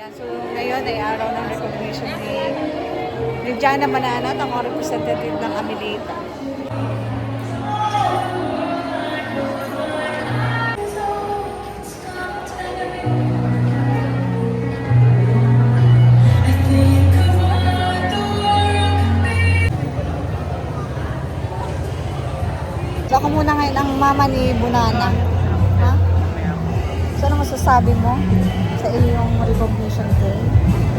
Yan, so ngayon ay araw ng recognition ni Jana Mananat, ang mga representative ng Amilita. So ako muna ngayon ang mama ni Bunana. Ha? So ano masasabi mo sa iyong recognition day?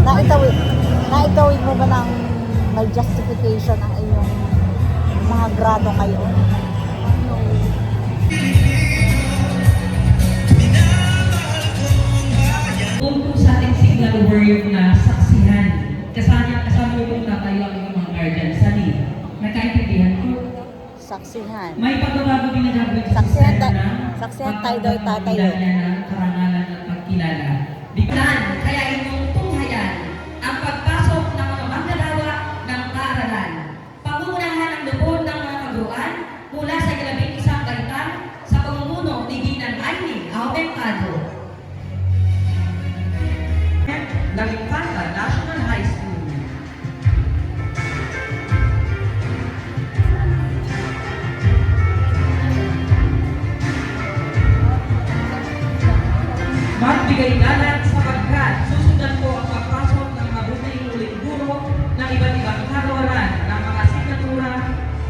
Naitawid mo ba ng may justification ang iyong mga grado ngayon? Kung sa ating signal word na saksihan, kasama mo kung tatayo ang iyong mga guardian. Sali, nakaintindihan ko. Saksihan. May pagbabago din na gagawin sa Saksihan sistema tayo daw tatayo. ng karangalan at pagkilala. Biglan, kaya inyong tunghayan ang pagpasok ng mga manggagawa ng paaralan. Pangunahan ang lubod ng mga kaguruan mula sa 11 kaitan sa pamumuno ni Ginan Aini Aumentado. Ng Infanta National High School. Magbigay galang sapagkat susundan po ang pagpasok ng mabuting uling guro ng iba't ibang karawalan ng mga asignatura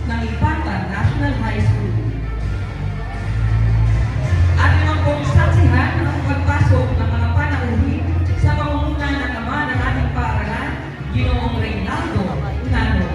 ng Infanta National High School. At naman pong saksihan ang pagpasok ng mga panauhin sa pamumuno ng ama ng ating paaralan, Ginoong Reynaldo Unano.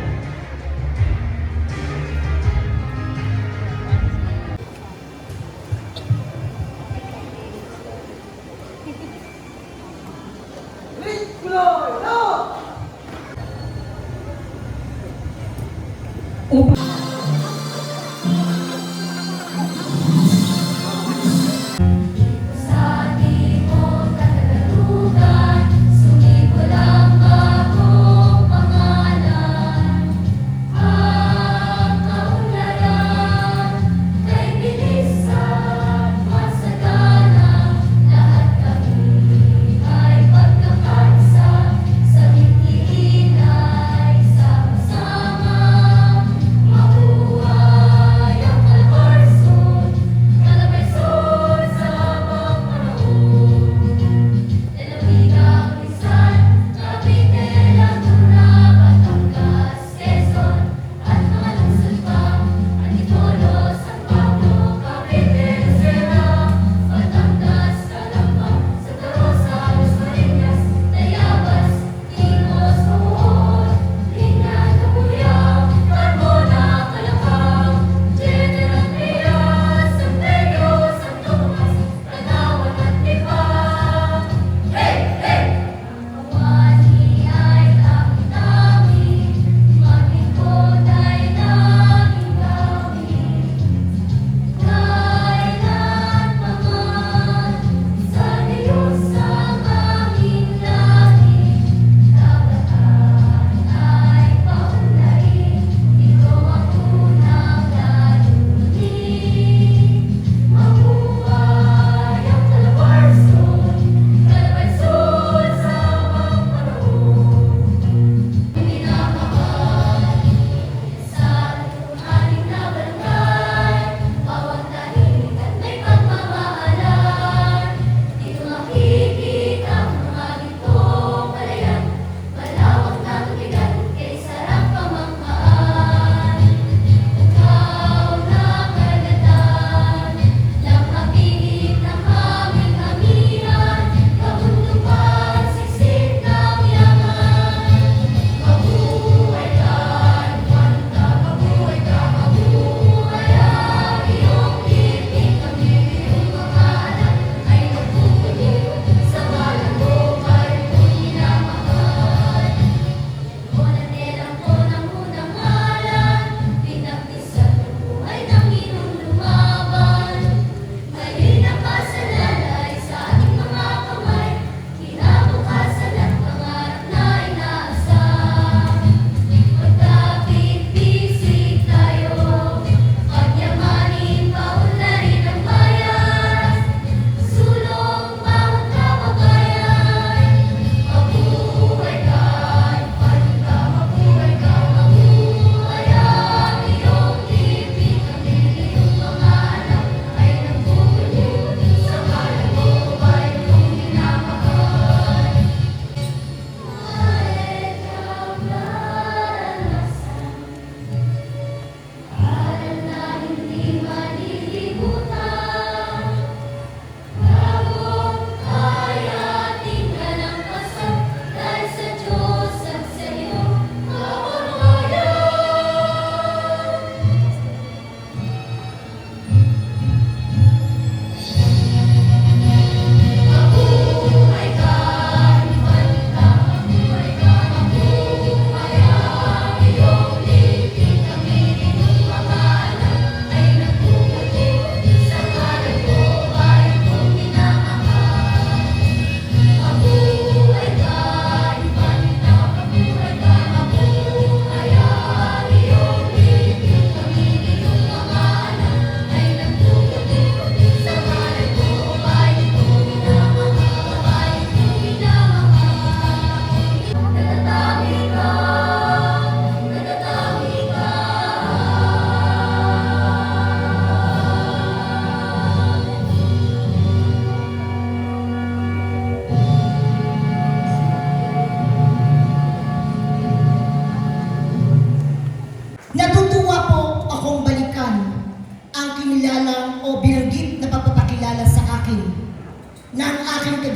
Sama-sama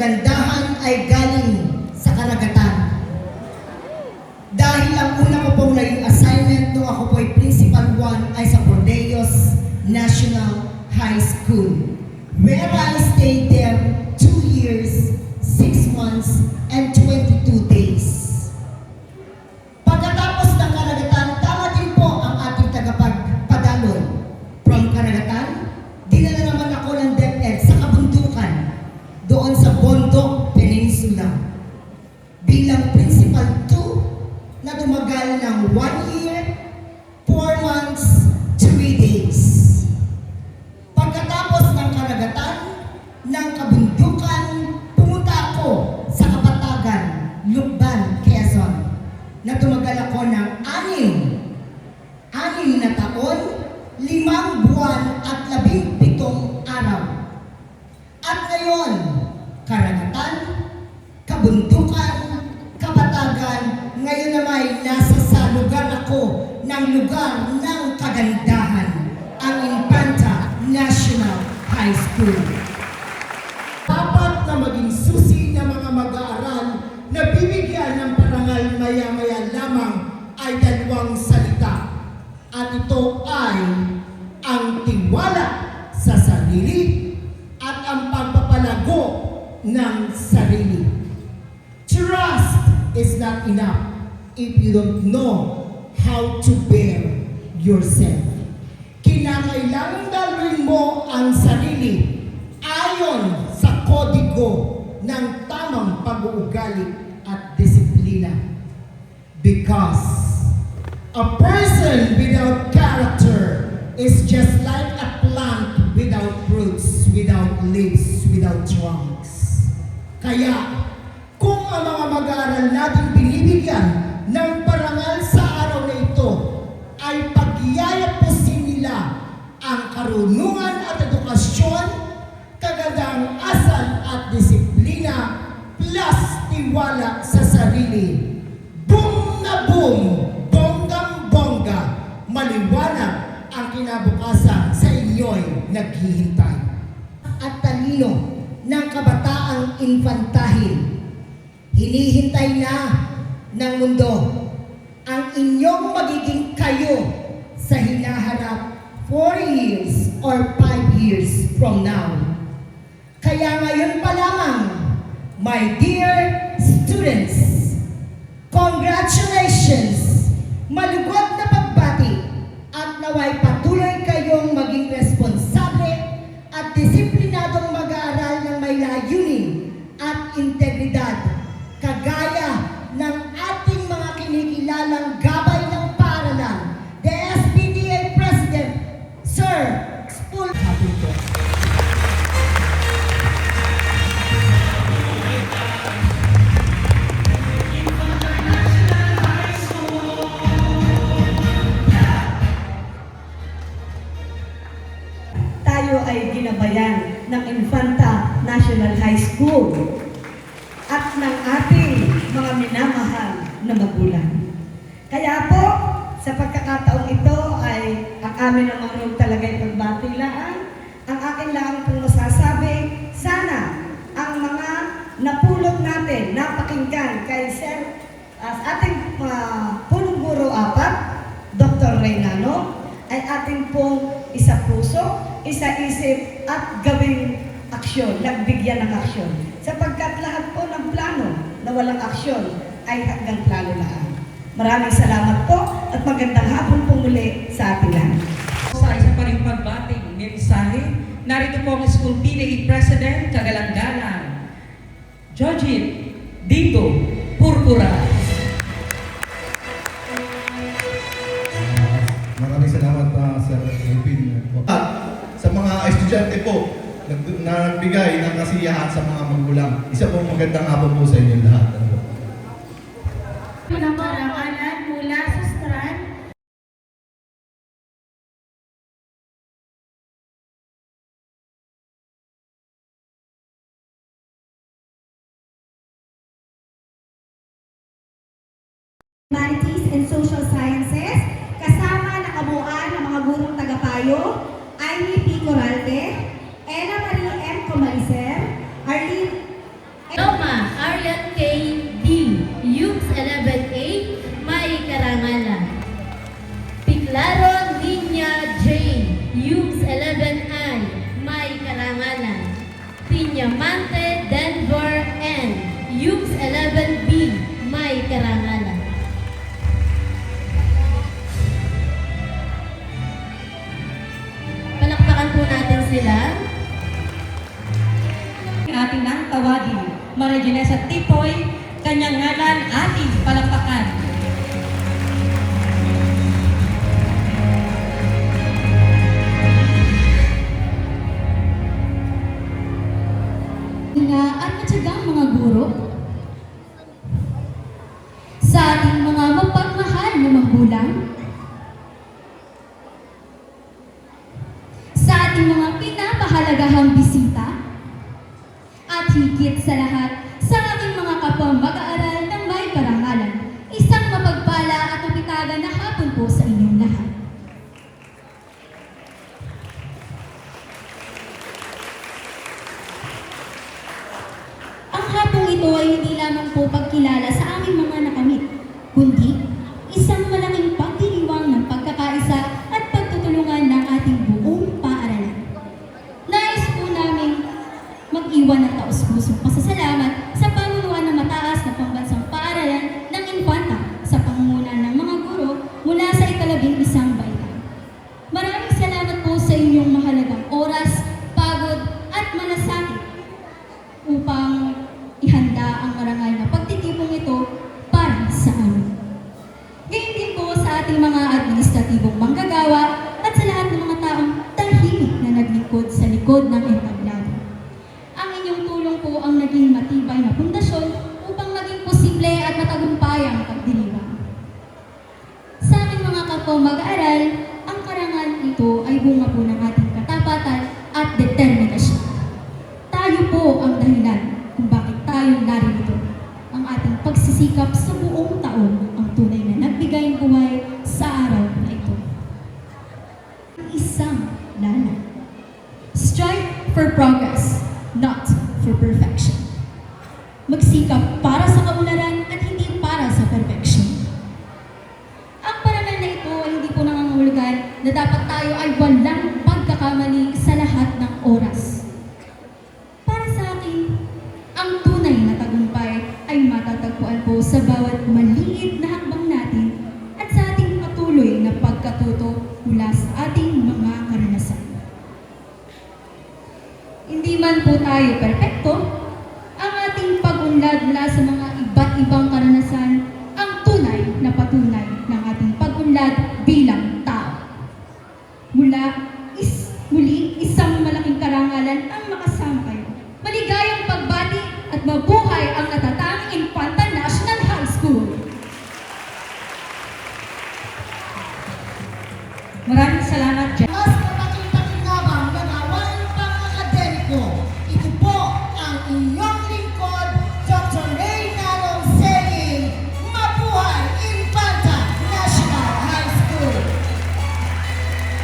kagandahan ay galing sa karagatan. Dahil ang una ko pong naging assignment nung ako po ay Principal 1 ay sa Cordeos National High School, where I stayed there 2 years, 6 months, and 22 days. Pagkatapos ng karagatan, tama din po ang ating tagapagpadaloy. From karagatan, dinala naman ako ng DepEd sa kabundukan doon sa Bondok Peninsula bilang Principal 2 na tumagal ng 1 year, 4 months, 3 days. Pagkatapos ng karagatan, ng kabundukan, pumunta ako sa Kapatagan, Lukban, Quezon, na tumagal ako ng 6 na taon, 5 buwan at 17 araw. At ngayon, karagatan, kabundukan, Kapatagan, ngayon naman nasa sa lugar ako ng lugar ng kagandahan, ang Infanta National High School. Dapat na maging susi ng mga mag-aaral na bibigyan ng parangal maya-maya lamang ay 2 salita. At ito ay ang tiwala sa sarili at ang pagpapalago ng sarili. Trust is not enough if you don't know how to bear yourself. Kinakailangan dalawin mo ang sarili ayon sa kodigo ng tamang pag-uugali at disiplina. Because a person without character is just like a plant without roots, without leaves, without trunks. Kaya, kung ang mga mag-aaral natin binibigyan ng parangal sa araw na ito ay pagyayapusin nila ang karunungan at edukasyon, kagandang asal at disiplina, plus tiwala sa sarili. Boom na boom, bonggang-bongga, maliwanag ang kinabukasan sa inyo'y naghihintay. At talino ng kabataang infantahin, hinihintay na ng mundo ang inyong magiging kayo sa hinaharap 4 years or 5 years from now. Kaya ngayon pa lamang, my dear students, congratulations! Malugod na pagbati at naway patuloy kayong maging responsable at disiplinadong mag-aaral ng may layunin at integridad, kagaya ng ating mga kinikilalang gabay ng paaralan, the SPDA President, Sir Spul. Tayo ay ginabayan ng Infanta National High School at ng ating mga minamahal na magulang. Kaya po, sa pagkakataong ito ay ang amin naman talaga ay pagbatilaan. Ang akin lang pong masasabi, sana ang mga napulot natin, napakinggan kay Sir, ating punong guro 4, Dr. Reynano, ay ating pong isa puso, isa isip at gawing aksyon, nagbigyan ng aksyon. Sapagkat lahat po ng plano na walang aksyon ay hanggang plano lang. Maraming salamat po at magandang hapon po muli sa ating lahat. Sa isa pa rin pagbating mensahe, narito po ang School PDA President, Kagalang-galang, Jojit Digo Purpura. Maraming salamat Sir Elvin. Sa mga estudyante po na nagbigay ng kasiyahan sa mga magulang, isa pong magandang hapon po sa inyo lahat. Ng parangalan mula sa Strand. Humanities and Social Sciences, kasama na kabuuan ng mga gurong tagapayo, Amy P. Coralde, Ella Marie M. Comalicer, Arlene 11KB, Yugs 11A, May Karangalan. Piclaron Linya J, Yugs 11I, May Karangalan. Piñamante Denver N, Yugs 11B, May Karangalan. Palakpakan po natin sila. Ating nang tawagin, Maria Janessa Tipoy, kanyang ngalan ating palakpakan. Nga at matyagang mga guro, sa ating mga mapagmahal na magulang, sa ating mga pinapahalagahang bisita, at higit sa lahat, sa ating mga kapwa mag-aaral ng may karangalan, isang mapagpala at mapitagan na hapon po sa inyong lahat. Ang hapong ito ay hindi lamang po pagkilala sa aming mga nakamit, kundi isang malaking pagdiriwang ng pagkakaisa at pagtutulungan ng ating buong paaralan. Nais po namin mag-iwan ng taus-pusong pasasalamat sa pamunuan ng mataas na pambansang paaralan ng Infanta sa pangunguna ng mga guro mula sa ika-11 bayan. Maraming salamat po sa inyong mahalagang oras, pagod at malasakit upang ihanda ang marangal na pagtitipong ito para sa amin. Ngayon din po sa ating mga administratibong manggagawa at sa lahat ng mga taong tahimik na naglingkod sa likod ng entablado. Ang inyong tulong po ang naging matibay na pundasyon upang maging posible at matagumpayang pagdiriwang. Sa aming mga kapwa mag-aaral, ang karangal ito ay bunga po ng ating katapatan at determinasyon. Tayo po ang dahilan kung bakit tayo narito. Ang ating pagsisikap sa buong taon ang tunay na nagbigay ng buhay sa araw na ito. Isang lana. Strive for progress, not for perfection. Magsikap para sa kaunlaran at hindi para sa perfection. Ang parangal na ito ay hindi po nangangahulugan na dapat tayo ay walang pagkakamali sa lahat ng oras. Para sa akin, ang tunay na tagumpay ay matatagpuan po sa bawat maliit na hakbang natin at sa ating patuloy na pagkatuto mula sa ating mga karanasan. Hindi man po tayo perpekto, ang ating pag-unlad mula sa mga iba't ibang karanasan ang tunay na patunay ng ating pag-unlad bilang tao. Muli, isang malaking karangalan ang makasama kayo. Maligayang pagbati at mabuhay ang natatanging Infanta National High School. Maraming salamat, Jen. Mas kapakipakinabang na gawain pang-akademiko. Ito po ang inyong lingkod, Dr. Reynaldo saying, mabuhay Infanta National High School.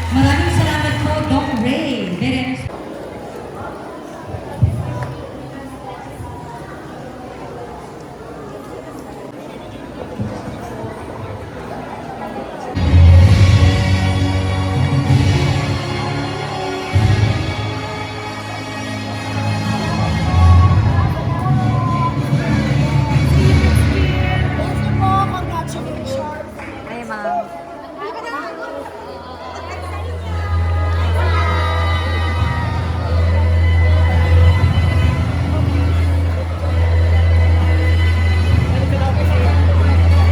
Maraming salamat po, Doc Ray. Ay, ma'am.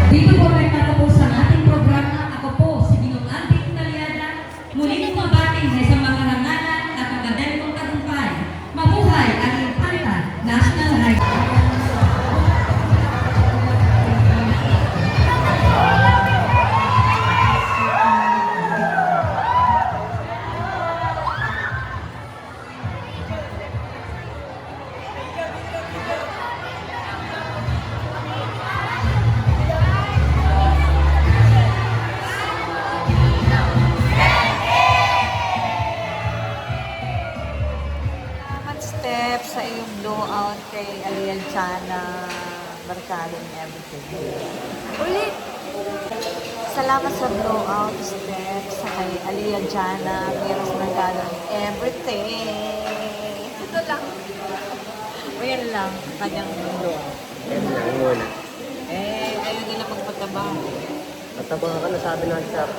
Dito po ay matapos ang ating programa. Ako po, si Ginong Alvin Taliada. Muling mabati sa isang makarangalan at akademikong tagumpay. Mabuhay ang Infanta National High School. Step sa iyong blowout kay Ariel Chana. barkada and everything. Ulit! Salamat sa blowout steps, sa kay Aliyah Jana, Miros Mercado and everything. Ito lang. O yan lang, kanyang blowout. Yan lang muna. Ayaw nila magpataba. Matabang ka na sabi ng WhatsApp.